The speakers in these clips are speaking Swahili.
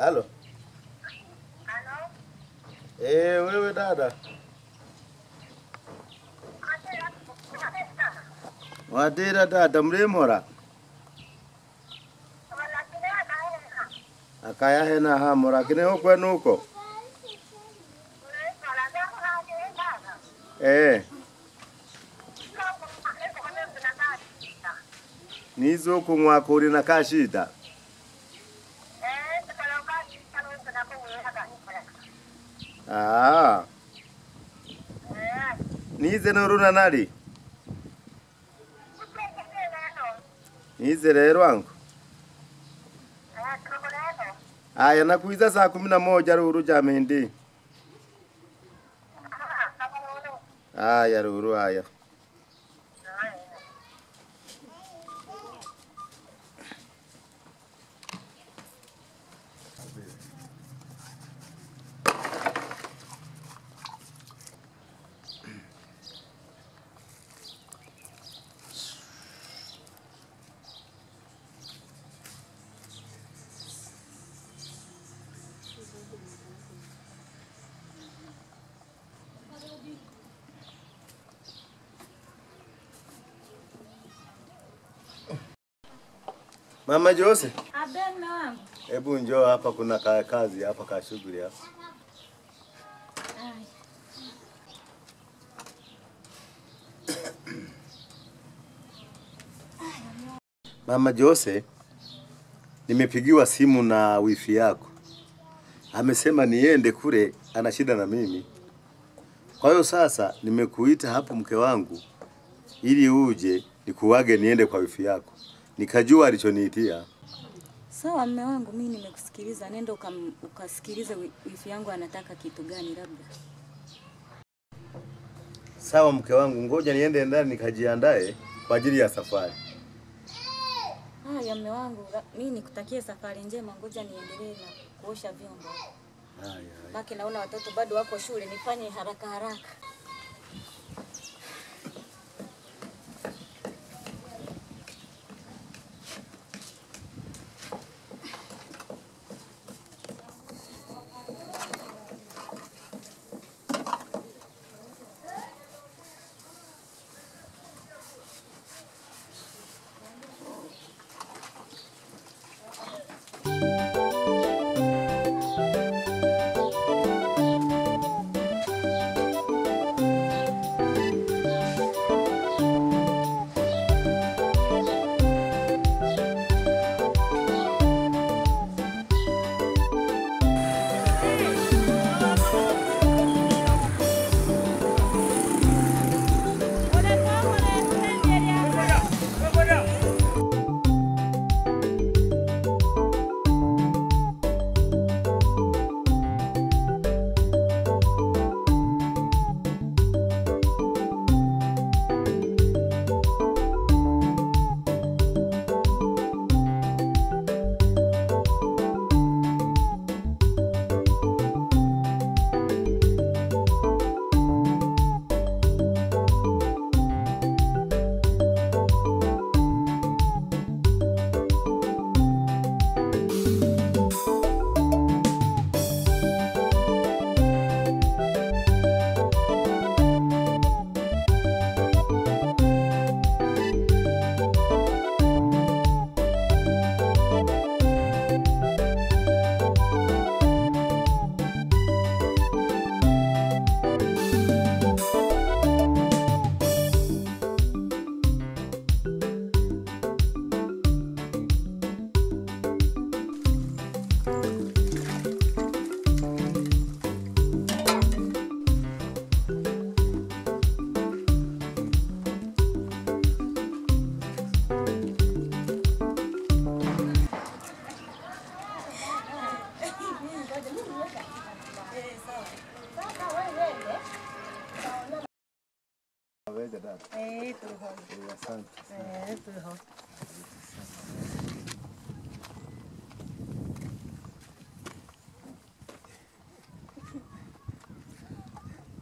Halo. Halo. Wewe dada. Wadira dada mlimora. Akaya hena hamora kine huko nuko. Nizo kumwakuri na kashida. Nize noruna nali. Nize rero wangu. Aya nakuiza saa 11 ruru jamindi. Aya ruru aya. Mama Jose. Aben na wangu. Hebu njoo hapa kuna kazi hapa ka shughuli hapa. Mama Jose, nimepigiwa simu na wifi yako. Amesema niende kule, ana shida na mimi. Kwa hiyo sasa nimekuita hapo mke wangu ili uje nikuage niende kwa wifi yako. Nikajua alichoniitia. Sawa mume wangu, mimi nimekusikiliza. Nenda ukasikilize wifi yangu anataka kitu gani labda. Sawa mke wangu, ngoja niende ndani nikajiandae kwa ajili ya safari. Haya mume wangu, mimi nikutakie safari njema, ngoja niendelee na kuosha vyombo. Haya. Baki naona watoto bado wako shule, nifanye haraka haraka.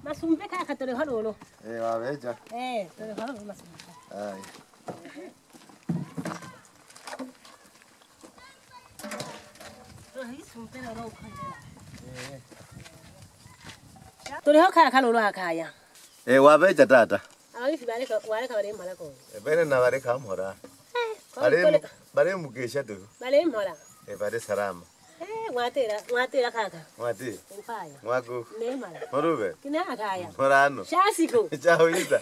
Masumbeka katole halolo. Waweja. Tole halolo masumbeka. Ai. Rahisi masumpera ro khandela. Turiho kaya kalolo akaya. Wabeja tata. Awifi bareka bare mala ko. Bene na bareka mhora. Bare mugesha tu. Bare mala. Bare salama. Mwatera kaka. Mwati. Mpaya. Mwaku. Ne mala. Morube. Kina akaya. Morano. Shasiko. Ciao Isa.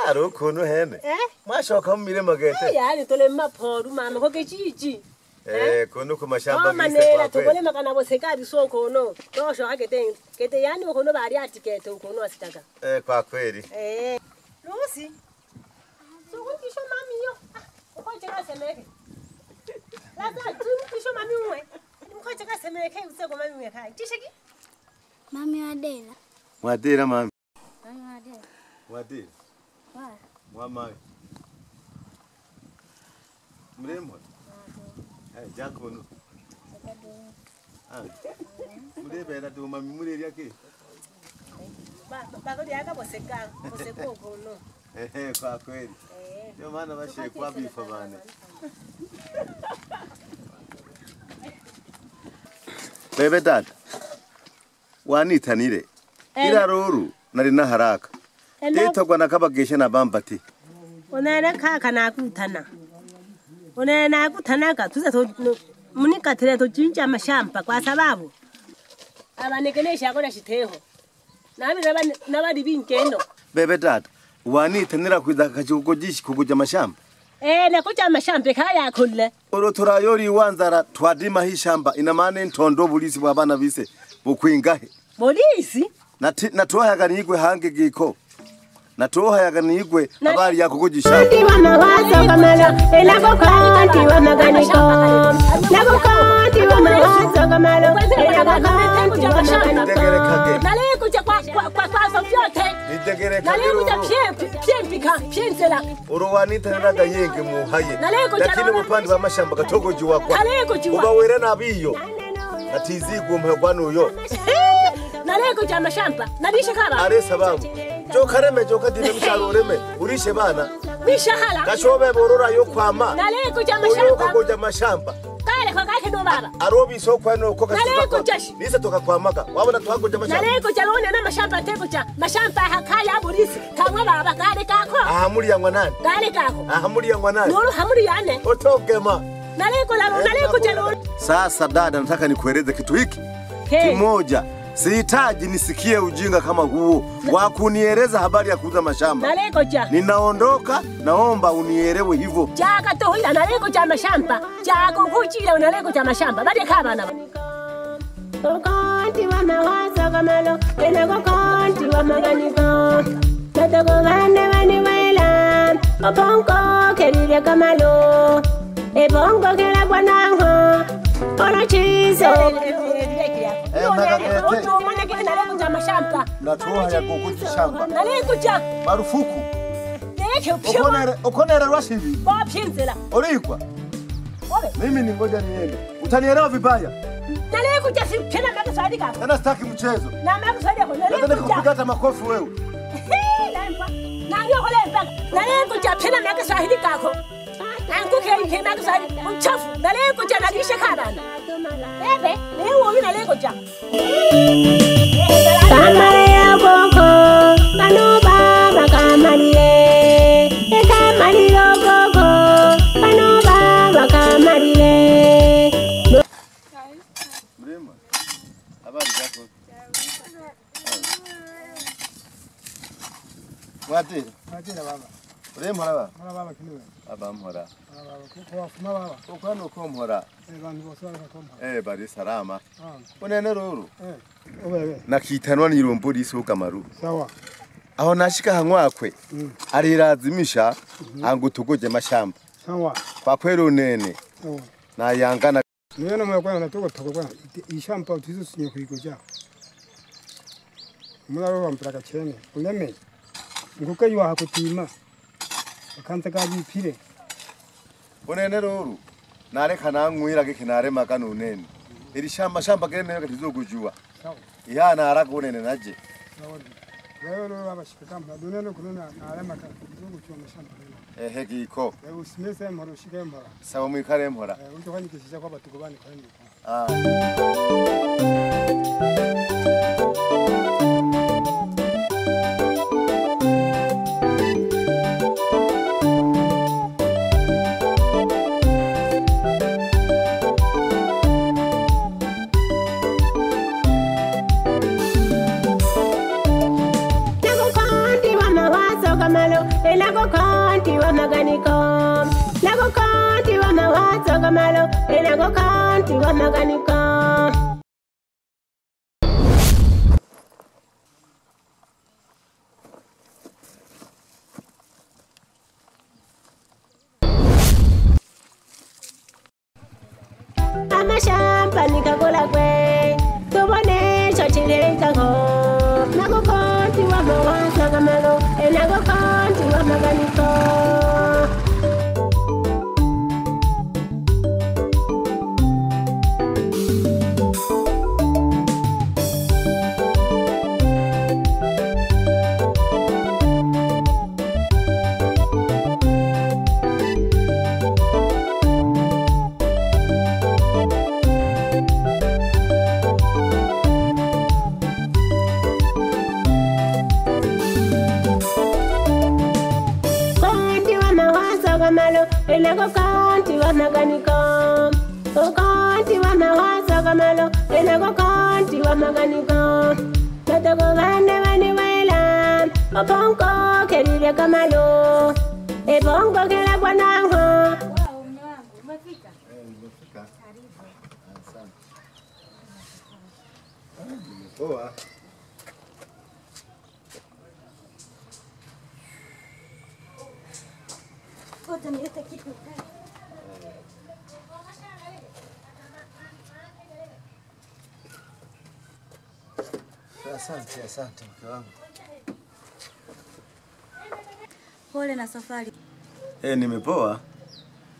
Aro kono hene. Mwashoka mumire magete. Yani tole maphoru mama ko kechichi. Kono ku mashamba manela tokole makana bosekadi soko no. Tosho kete yani kono bari atikete kono asitaka. Kwa kweli. Lucy. So kisho mami yo. Ukoje kasemeke. Laza kisho mami uwe. Ukoje kasemeke useko mami uwe kai. Tisheki? Mami Adela. Mwadira mami. Mami Adela. Mwadira. Wa. Mwamai. Mrembo. Jakono. Murebe tu mami mureri yake. Bagodi yaka boseko kono. Kwa kweli. Ndio maana bashekwa bifa bana. Bebe dad. Wanitanire. Ira ruru nari na haraka. Tetogwa nakabagesha na bambati. Onana kaka na kutana. Onana kutana ka tuza to munika tere to jinja mashamba kwa sababu abanekenesha kona shiteho. Nabadi binkendo. Bebe dad. Wanitanira kwidaka chukojishi kukuja mashamba. Nakuja mashamba kaya kulle. Orotora yori wanzara twadima hii shamba ina maana ntondo bulisi bwa bana bise bukwingahe. Polisi? Natoha yaganigwe hange giko. Natoha yaganigwe habari yako kujishamba. Tiwa mawazo kamalo, elako tiwa maganiko. Lako tiwa mawazo kamalo, elako tiwa maganiko. Nale kuja kwa sofyote. Nale kuja piempika, pienzela. Uruwanita naraga yenge muhaye. Lakini upande wa mashamba katoko juwa kwa. Ubawere nabiyo. Natizigwe mhegwanu yo. Nale kuja mashamba. Nabisha kaba. Are sababu. Jokareme jokadine msharureme urishe bana mishahala gashobe borora yo kwama nale kuja mashamba kuja mashamba kale kwa kake ndo baba arobi so kwano ko nale kuja nisa toka kwamaka wabona twakuja mashamba nale kuja lone na mashamba tekuja mashamba hakaya burisi kamwe baba kale kako muri yangwa nani kale kako muri yangwa nani nuru hamuri yane otogema nale kuja lone sasa dada nataka nikueleze kitu hiki kimoja. Sihitaji nisikie ujinga kama huo wa kunieleza habari ya kuuza mashamba. Ninaondoka, naomba unielewe hivyo. Jaka tohila naleko cha mashamba. Jaka kuchira unaleko cha mashamba. Bade kabana. Kokanti wa mawazo kamalo, kokanti wa maganiko. Tatogo vane wela, oponko kerire kamalo. Ebongo kela kwanango, ona chizo. Natoha ya kukuja shamba. Nalikuja. Marufuku. Neke ukonere rwashibi. Bapinzela. Orikwa. Mimi ni ngoja niende. Utanielewa vibaya. Nalikuja tena makuswali kaka. Tena sitaki mchezo. Na makuswali yako nalikuja. Nataka kupigata makofi wewe. Lempa. Na ndio lempa. Nalikuja tena makuswali kaka. Nanguke makuswali mchafu. Nalikuja nalisha kabana. Bebe, leo wewe nalikuja. Kamari ya koko, kano baba kamari ye. Kamari ya koko, kano baba kamari ye. Mrema, habari zako? Watira baba. Mrema baba. Baba kiniwe. Baba mhora. Baba fuma baba. Ukwano ko mhora. Bantu bose barakomba. Bari salama. Unene ruru. Obewe. Nakitanwa ni rombori so kamaru. Sawa. Aho nashika hanwakwe. Arirazimisha angutugoje mashamba. Sawa. Kwa kweli nene. Sawa. Na yangana. Niwe na mwa na tuko kwa ishamba utizo sinye kuigoja. Mularo wampaka chene. Uleme. Nguka yuwa hakutima. Akanta kaji pire. Unene ruru. Nareka nangwira gikinare makano nene. Iri shamba kene katizogujua. Sawa. Ihana haraka unene naje. Sawa. Wewe leo abashika kama dunene kunena alema katizogujua mashamba. Giko. Usimese mhoro shike mhora. Sawa mwikare mhora. Unto kwani kisha kwa batukubani kwani. Elago kanti wa maganiko, lago kanti wa mawazo kamalo, elago kanti wa maganiko. Amashamba nikakola kwe, tubone chochileka ko, lago kanti wa mawazo kamalo, elago kanti wa maganiko. Elago kanti wa maganiko, o kanti wa mawazo kamalo, elago kanti wa maganiko. Natago vane wela, o pongo kelile kamalo, e pongo kela kwa nango. Wow, mume wangu, umefika? Nimefika. Karibu. Asante. Nimepoa. Ngoja nilete kitu. Asante mke wangu. Pole na safari. Nimepoa.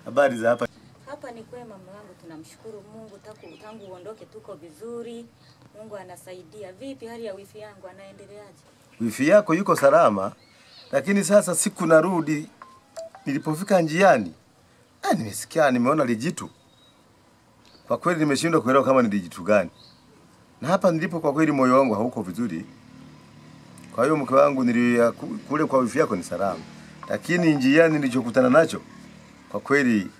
Habari za hapa? Hapa ni kwema mume wangu, tunamshukuru Mungu, tangu uondoke tuko vizuri. Mungu anasaidia. Vipi hali ya wifi yangu, anaendeleaje? Wifi yako yuko salama, lakini sasa siku narudi, nilipofika njiani, nimesikia nimeona lijitu. Kwa kweli nimeshindwa kuelewa kama ni lijitu gani. Na hapa nilipo kwa kweli moyo wangu hauko vizuri. Kwa hiyo mke wangu kule kwa wifi yako ni salama. Lakini njiani nilichokutana nacho kwa kweli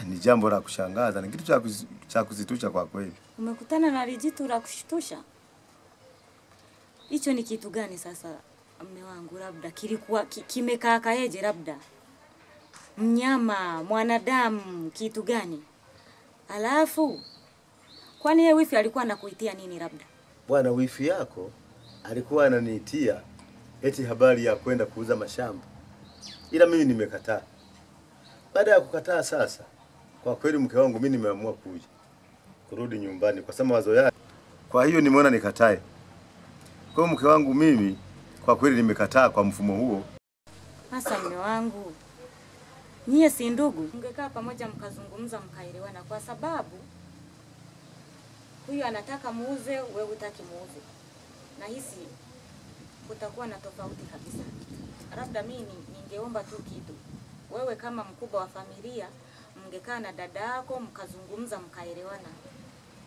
ni jambo la kushangaza, ni kitu cha kusitusha kwa kweli. Umekutana na lijitu la kushtusha? Hicho ni kitu gani sasa mume wangu? Labda kilikuwa kimekaa kaeje, labda mnyama, mwanadamu, kitu gani? Alafu kwani yeye wifi alikuwa anakuitia nini labda? Bwana, wifi yako alikuwa ananiitia eti habari ya kwenda kuuza mashamba. Ila mimi nimekataa. Baada ya kukataa sasa, kwa kweli mke wangu mimi nimeamua kurudi nyumbani kwa sababu wazo yake. Kwa hiyo nimeona nikatae. Kwa mke wangu mimi kwa kweli nimekataa kwa mfumo huo. Hasa mume wangu, nyie si ndugu? Mngekaa pamoja mkazungumza mkaelewana, kwa sababu huyu anataka muuze, wewe hutaki muuze. Na hisi kutakuwa na tofauti kabisa. Labda mimi ningeomba tu kitu. Wewe kama mkubwa wa familia, mngekaa na dada yako mkazungumza mkaelewana.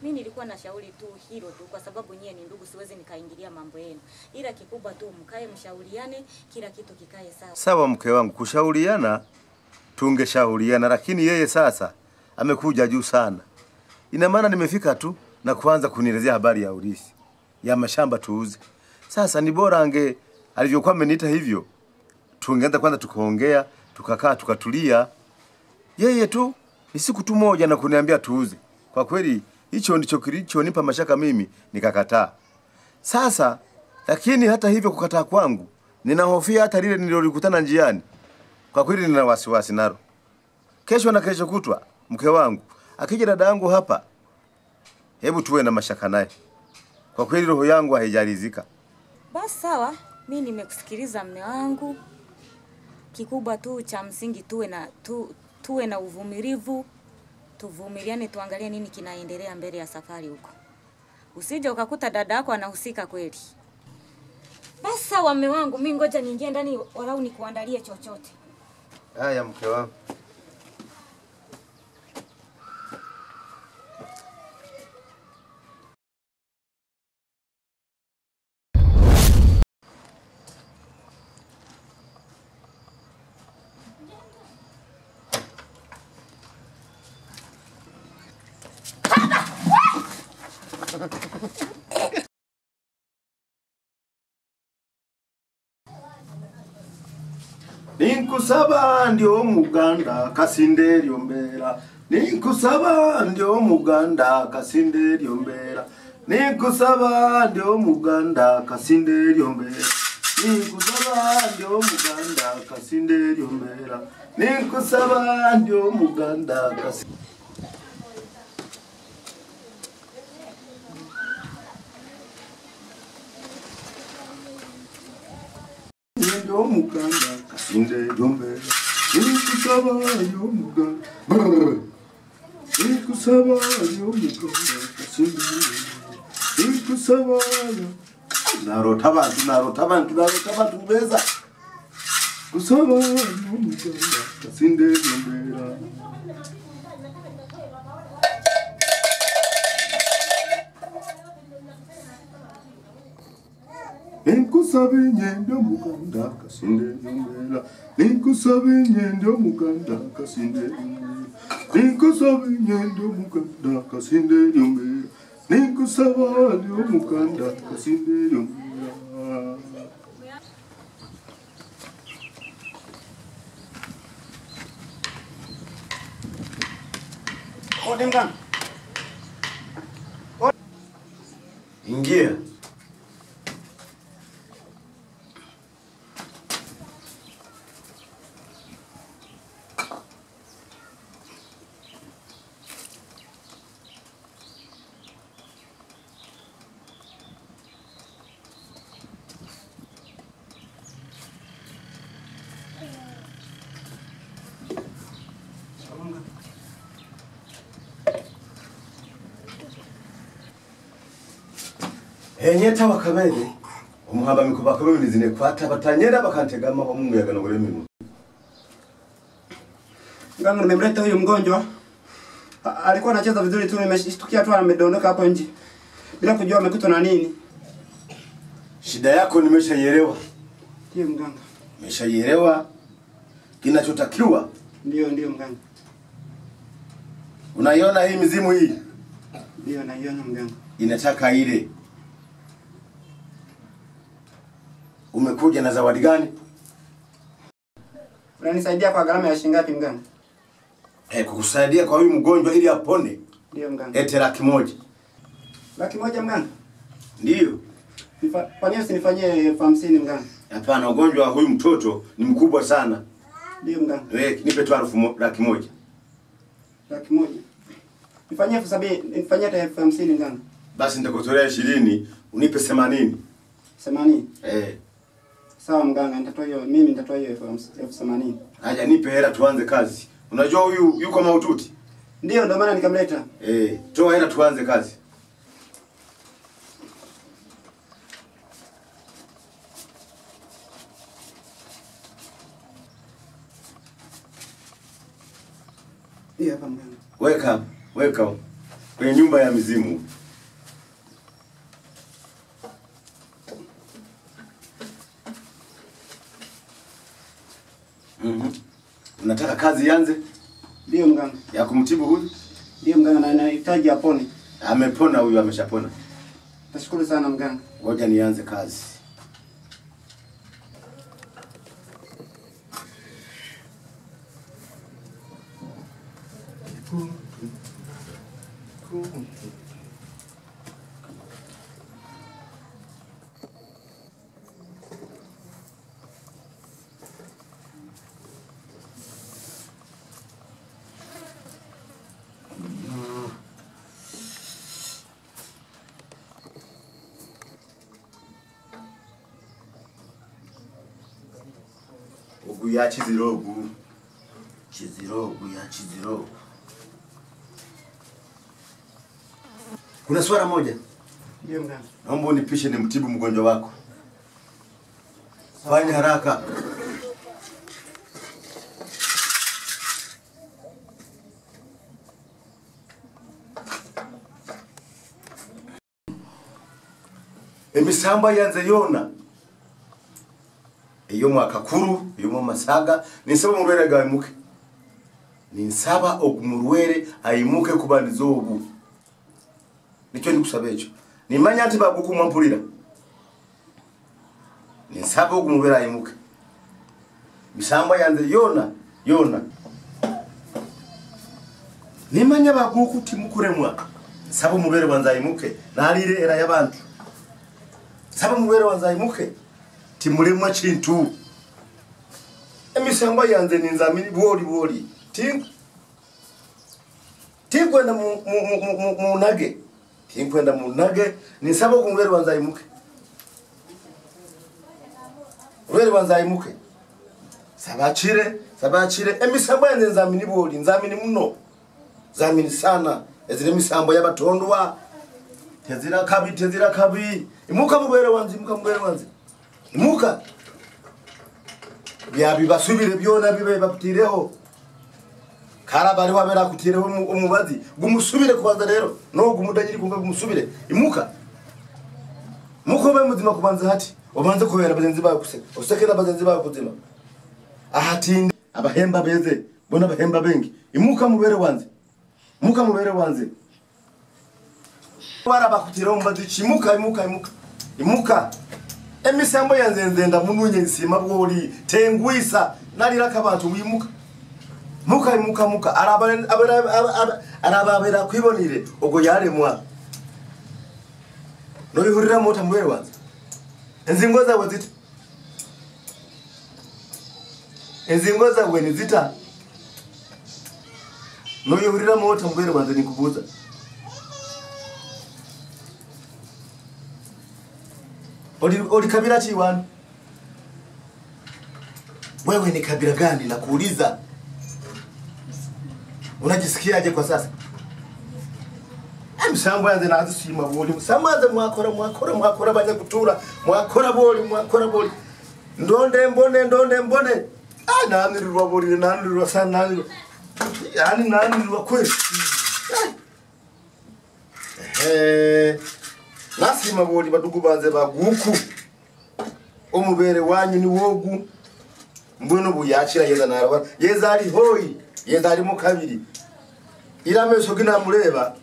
Mimi nilikuwa na shauri tu hilo tu, kwa sababu nyie ni ndugu, siwezi nikaingilia mambo yenu. Ila kikubwa tu mkae mshauriane, kila kitu kikae sawa. Sawa mke wangu, kushauriana tungeshauriana, lakini yeye sasa amekuja juu sana. Ina maana nimefika tu na kuanza kunielezea habari ya urithi ya mashamba tuuze. Sasa ni bora alivyokuwa ameniita hivyo, tungeanza kwanza tukaongea, tukakaa tukatulia. Yeye tu ni siku tu moja na kuniambia tuuze. Kwa kweli hicho ndicho kilichonipa mashaka mimi, nikakataa. Sasa lakini hata hivyo kukataa kwangu, ninahofia hata lile nilolikutana njiani. Kwa kweli nina wasiwasi nalo. Kesho na kesho kutwa mke wangu akija dada yangu hapa, hebu tuwe na mashaka naye. Kwa kweli roho yangu haijalizika. Basi sawa, mimi nimekusikiliza mume wangu. Kikubwa tu cha msingi tuwe na uvumilivu. Tuvumiliane, tuangalie nini kinaendelea mbele ya safari huko. Usije ukakuta dada yako anahusika kweli. Basi sawa mume wangu, mimi ngoja niingie ndani walau nikuandalie chochote. Haya mke wangu. Ninkusaba ndio muganda kasinde lyombera. Ninkusaba ndio muganda kasinde lyombera. Ninkusaba ndio muganda kasinde lyombera. Ninkusaba ndio muganda kasinde lyombera. Ninkusaba ndio muganda kasinde. Ndio muganda kasinde lyombera. Ninkusaba ndio muganda. Ninkusaba ndio muganda kasinde lyombera. Ninkusaba narota abantu beza. Kusaba ndio muganda kasinde lyombera. Ninkusabe nyendo muganda kasinde lyombera. Ninkusabe nyendo muganda kasinde lyombera. Ninkusabe nyendo muganda kasinde lyombera. Ninkusaba ndio muganda kasinde lyombera. Odi mganga. Ingia. Enyeta wakabere umuhamba mikuba kabiri zine kwata batanyera bakantegama ho mumuyaga no minu. Mganga, nimemleta huyu mgonjwa. Alikuwa anacheza vizuri tu, nimeshtukia tu amedondoka hapo nje. Bila kujua amekutwa na nini. Shida yako nimeshaelewa. Ndio mganga. Nimeshaelewa kinachotakiwa. Ndio mganga. Unaiona hii mizimu hii? Ndio naiona mganga. Inataka ile. Umekuja na zawadi gani? Unanisaidia kwa gharama ya shilingi ngapi mganga? Kukusaidia kwa huyu mgonjwa ili apone. Ndio mganga. Ete 100,000. 100,000 mganga? Ndio. Kwa nini usinifanyie 50 mganga? Hapana, ugonjwa wa huyu mtoto ni mkubwa sana. Ndio mganga. Nipe tu 100,000. 100,000. Nifanyie 70, nifanyie hata 50 mganga. Basi nitakutolea 20, unipe 80. 80. Sawa mganga, mimi nitatoa hiyo 80,000. Haja nipe hela tuanze kazi. Unajua huyu yuko mahututi? Ndio maana nikamleta. Toa hela tuanze kazi. Hapa mganga. Weka kwenye nyumba ya mizimu. Unataka kazi ianze? Ndio mganga. Ya kumtibu huyu? Ndio mganga, na nahitaji apone. Amepona huyu, ameshapona. Nashukuru sana mganga. Ngoja nianze kazi. Ogu ya chizirogu. Chizirogu. Kuna swala moja. Ndio mganga. Naomba unipishe nimtibu mgonjwa wako. Fanya haraka. Emisamba yanze yona. Iyo mwakakuru, iyo masaga, ninsaba murwere gayimuke. Ninsaba okumurwere ayimuke kubanizobu. Nicho ndikusabecho. Nimanya ati baguku mwampulira. Ninsaba okumubera imuke. Bisamba yanze yona. Nimanya baguku timukuremwa. Sabo mubere wanza imuke. Nalire era yabantu. Sabo mubere wanza imuke. Timuremwa chintu. Emisamba yanze ninzamini bwoli. Tinkwenda mu nage. Tinkwenda mu nage. Ninsaba okumubere wanza imuke. Ubere wanza imuke. Sabachire emisambo yanze nzamini bwoli, nzamini muno. Nzamini sana. Ezire misambo y'abatondwa. Tezira kabi. Imuka mubere wanze. Imuka. Byabi basubire byona bibe baptireho. Karabari wabera kutireho umubazi. Gumusubire kubanza rero. No gumudagiri kumva gumusubire. Imuka. Muko be muzima kubanza hati. Obanze kubera bagenzi bawe kuseka. Usekera bagenzi bawe kuzima. Ahatinde abahemba beze. Bona abahemba bengi. Imuka mubere wanze. Wara bakutiraho mbazi chimuka. Imuka. Emisambo yanze nzenda mununye nsima bwoli tengwisa nalira kabantu wimuka. Muka. Arababera kwibonire ogo yaremwa. No bihurira mota mubere wanze. Enzingo zawe ni zita. No bihurira mota mubere wanze nikubuza. Odi kabila chiwani. Wewe ni kabila gani na kuuliza? Unajisikiaje kwa sasa? Msambo yanze na azisima boli. Msambo yanze mwakora banya kutura. Mwakora boli. Ndonde mbone. Nanirwa boli, nanirwa sana. Yani nanirwa kweli. Nasima boli badugu banze baguku. Omubere wanyu ni wogu. Mbwino buyachira yeza naraba. Yeza ali hoi. Yeza ali mu kabiri. Irameso gina mureba.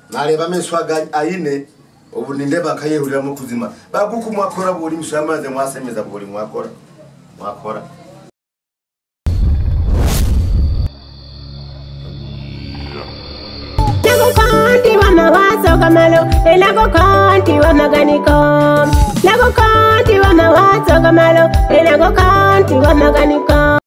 Nareba meswaga aine. Ubu nindeba kayehurira mu kuzima. Baguku mwakora boli musamaze mwasemeza boli mwakora. Nagokanti wa mawazo kamalo, nagokanti wa maganiko. Nagokanti wa mawazo kamalo, nagokanti wa maganiko.